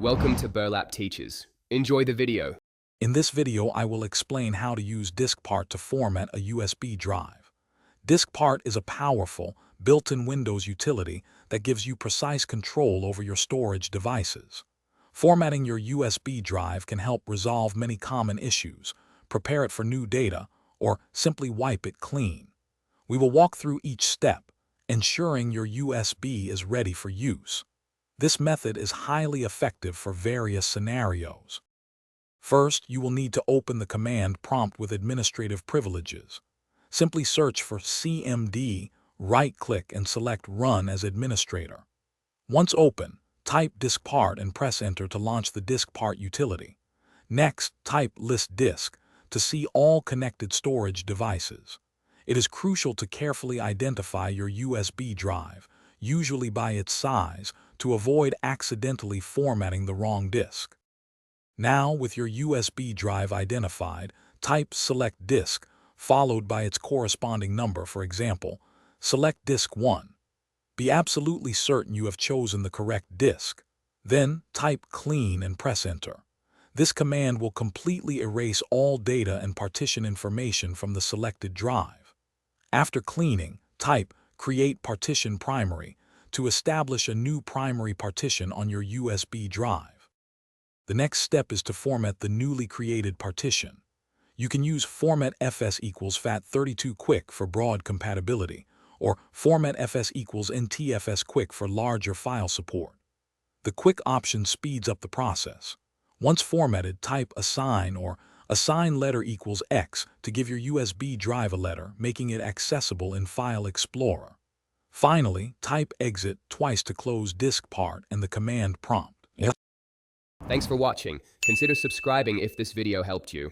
Welcome to Burlap Teachers. Enjoy the video. In this video, I will explain how to use Diskpart to format a USB drive. Diskpart is a powerful, built-in Windows utility that gives you precise control over your storage devices. Formatting your USB drive can help resolve many common issues, prepare it for new data, or simply wipe it clean. We will walk through each step, ensuring your USB is ready for use. This method is highly effective for various scenarios. First, you will need to open the command prompt with administrative privileges. Simply search for CMD, right-click and select Run as administrator. Once open, type Diskpart and press Enter to launch the Diskpart utility. Next, type List Disk to see all connected storage devices. It is crucial to carefully identify your USB drive, usually by its size, to avoid accidentally formatting the wrong disk. Now, with your USB drive identified, type Select Disk, followed by its corresponding number. For example, select Disk 1. Be absolutely certain you have chosen the correct disk. Then, type Clean and press Enter. This command will completely erase all data and partition information from the selected drive. After cleaning, type Create Partition Primary to establish a new primary partition on your USB drive. The next step is to format the newly created partition. You can use Format FS equals FAT32 Quick for broad compatibility, or Format FS equals NTFS Quick for larger file support. The Quick option speeds up the process. Once formatted, type Assign or Assign letter equals X to give your USB drive a letter, making it accessible in File Explorer. Finally, type Exit twice to close Diskpart and the command prompt. Thanks for watching. Consider subscribing if this video helped you.